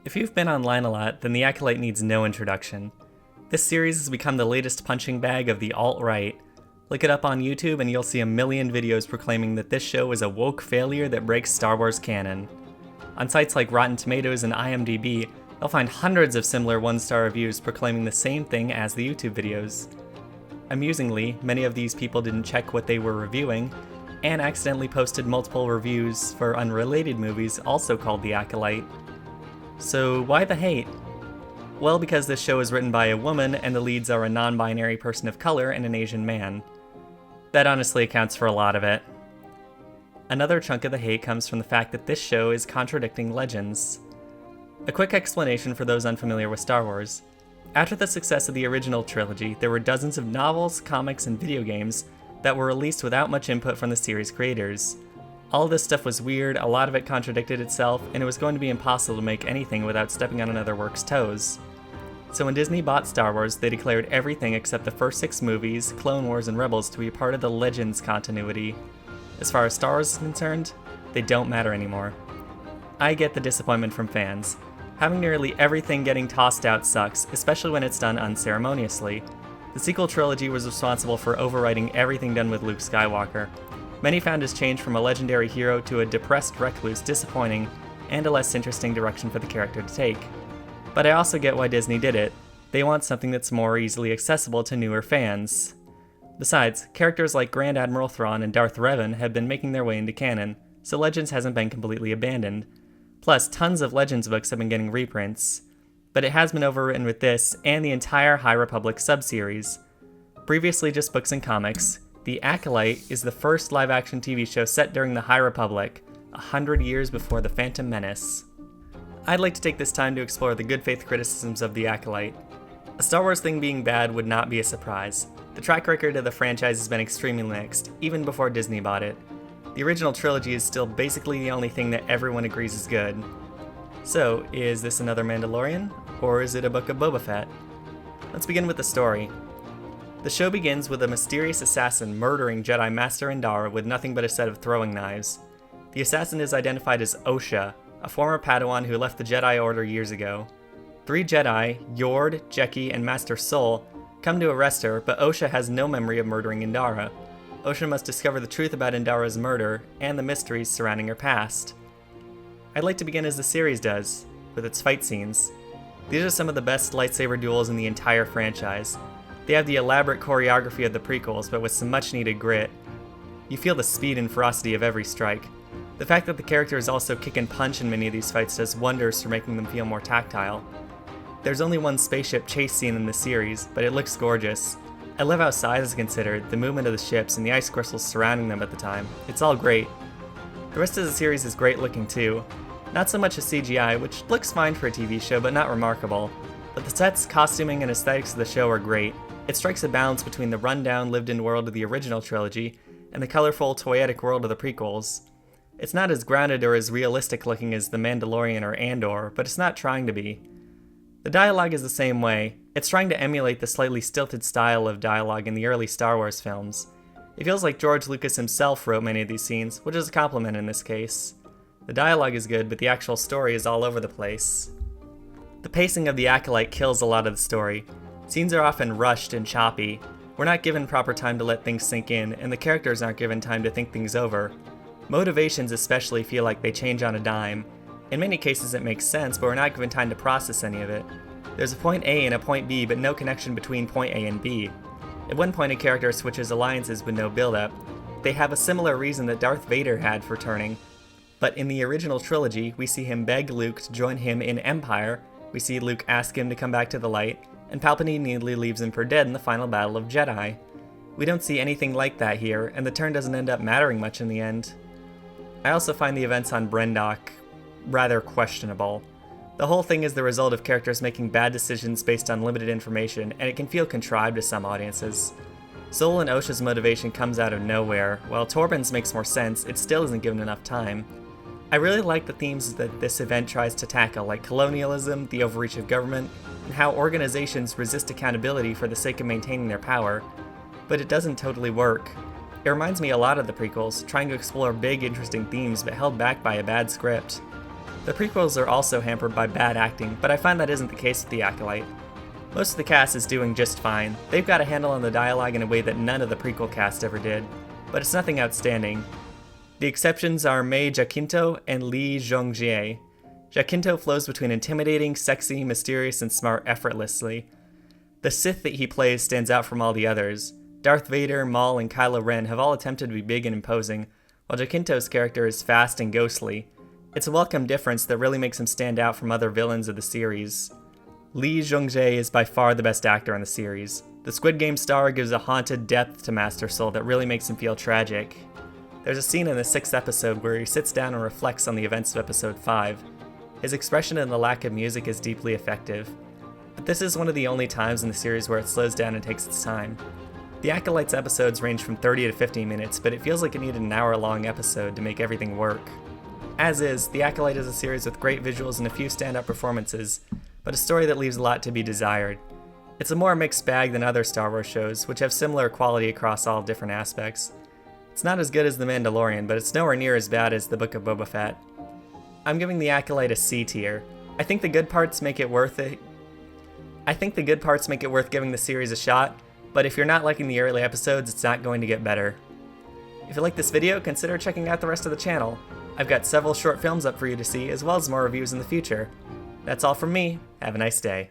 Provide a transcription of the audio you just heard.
If you've been online a lot, then the Acolyte needs no introduction. This series has become the latest punching bag of the alt-right. Look it up on YouTube and you'll see a million videos proclaiming that this show is a woke failure that breaks Star Wars canon. On sites like Rotten Tomatoes and IMDb, you'll find hundreds of similar one-star reviews proclaiming the same thing as the YouTube videos. Amusingly, many of these people didn't check what they were reviewing, and accidentally posted multiple reviews for unrelated movies also called The Acolyte. So why the hate? Well, because this show is written by a woman and the leads are a non-binary person of color and an Asian man. That honestly accounts for a lot of it. Another chunk of the hate comes from the fact that this show is contradicting legends. A quick explanation for those unfamiliar with Star Wars. After the success of the original trilogy, there were dozens of novels, comics, and video games that were released without much input from the series creators. All of this stuff was weird, a lot of it contradicted itself, and it was going to be impossible to make anything without stepping on another work's toes. So when Disney bought Star Wars, they declared everything except the first 6 movies, Clone Wars, and Rebels to be part of the Legends continuity. As far as Star Wars is concerned, they don't matter anymore. I get the disappointment from fans. Having nearly everything getting tossed out sucks, especially when it's done unceremoniously. The sequel trilogy was responsible for overwriting everything done with Luke Skywalker. Many found his change from a legendary hero to a depressed recluse disappointing and a less interesting direction for the character to take. But I also get why Disney did it. They want something that's more easily accessible to newer fans. Besides, characters like Grand Admiral Thrawn and Darth Revan have been making their way into canon, so Legends hasn't been completely abandoned. Plus, tons of Legends books have been getting reprints. But it has been overwritten with this and the entire High Republic sub-series. Previously just books and comics, The Acolyte is the first live-action TV show set during the High Republic, 100 years before The Phantom Menace. I'd like to take this time to explore the good faith criticisms of The Acolyte. A Star Wars thing being bad would not be a surprise. The track record of the franchise has been extremely mixed, even before Disney bought it. The original trilogy is still basically the only thing that everyone agrees is good. So, is this another Mandalorian, or is it a book of Boba Fett? Let's begin with the story. The show begins with a mysterious assassin murdering Jedi Master Endara with nothing but a set of throwing knives. The assassin is identified as Osha, a former Padawan who left the Jedi Order years ago. 3 Jedi, Yord, Jeki, and Master Soul, come to arrest her, but Osha has no memory of murdering Endara. Osha must discover the truth about Endara's murder and the mysteries surrounding her past. I'd like to begin as the series does, with its fight scenes. These are some of the best lightsaber duels in the entire franchise. They have the elaborate choreography of the prequels, but with some much needed grit. You feel the speed and ferocity of every strike. The fact that the characters also kick and punch in many of these fights does wonders for making them feel more tactile. There's only one spaceship chase scene in the series, but it looks gorgeous. I love how size is considered, the movement of the ships, and the ice crystals surrounding them at the time. It's all great. The rest of the series is great looking too. Not so much as CGI, which looks fine for a TV show, but not remarkable. But the sets, costuming, and aesthetics of the show are great. It strikes a balance between the rundown, lived-in world of the original trilogy and the colorful, toyetic world of the prequels. It's not as grounded or as realistic looking as The Mandalorian or Andor, but it's not trying to be. The dialogue is the same way. It's trying to emulate the slightly stilted style of dialogue in the early Star Wars films. It feels like George Lucas himself wrote many of these scenes, which is a compliment in this case. The dialogue is good, but the actual story is all over the place. The pacing of The Acolyte kills a lot of the story. Scenes are often rushed and choppy. We're not given proper time to let things sink in, and the characters aren't given time to think things over. Motivations especially feel like they change on a dime. In many cases it makes sense, but we're not given time to process any of it. There's a point A and a point B, but no connection between point A and B. At one point a character switches alliances with no build-up. They have a similar reason that Darth Vader had for turning. But in the original trilogy, we see him beg Luke to join him in Empire, we see Luke ask him to come back to the light, and Palpatine neatly leaves him for dead in the final battle of Jedi. We don't see anything like that here, and the turn doesn't end up mattering much in the end. I also find the events on Brendok rather questionable. The whole thing is the result of characters making bad decisions based on limited information, and it can feel contrived to some audiences. Soul and Osha's motivation comes out of nowhere. While Torben's makes more sense, it still isn't given enough time. I really like the themes that this event tries to tackle, like colonialism, the overreach of government, and how organizations resist accountability for the sake of maintaining their power. But it doesn't totally work. It reminds me a lot of the prequels, trying to explore big, interesting themes but held back by a bad script. The prequels are also hampered by bad acting, but I find that isn't the case with The Acolyte. Most of the cast is doing just fine. They've got a handle on the dialogue in a way that none of the prequel cast ever did, but it's nothing outstanding. The exceptions are Mei Jacinto and Lee Jongjie. Jacinto flows between intimidating, sexy, mysterious, and smart effortlessly. The Sith that he plays stands out from all the others. Darth Vader, Maul, and Kylo Ren have all attempted to be big and imposing, while Jacinto's character is fast and ghostly. It's a welcome difference that really makes him stand out from other villains of the series. Lee Jongjie is by far the best actor in the series. The Squid Game star gives a haunted depth to Master Soul that really makes him feel tragic. There's a scene in the 6th episode where he sits down and reflects on the events of episode 5. His expression and the lack of music is deeply effective. But this is one of the only times in the series where it slows down and takes its time. The Acolyte's episodes range from 30 to 50 minutes, but it feels like it needed an hour-long episode to make everything work. As is, The Acolyte is a series with great visuals and a few stand-up performances, but a story that leaves a lot to be desired. It's a more mixed bag than other Star Wars shows, which have similar quality across all different aspects. It's not as good as The Mandalorian, but it's nowhere near as bad as The Book of Boba Fett. I'm giving The Acolyte a C tier. I think the good parts make it worth giving the series a shot, but if you're not liking the early episodes, it's not going to get better. If you like this video, consider checking out the rest of the channel. I've got several short films up for you to see, as well as more reviews in the future. That's all from me. Have a nice day.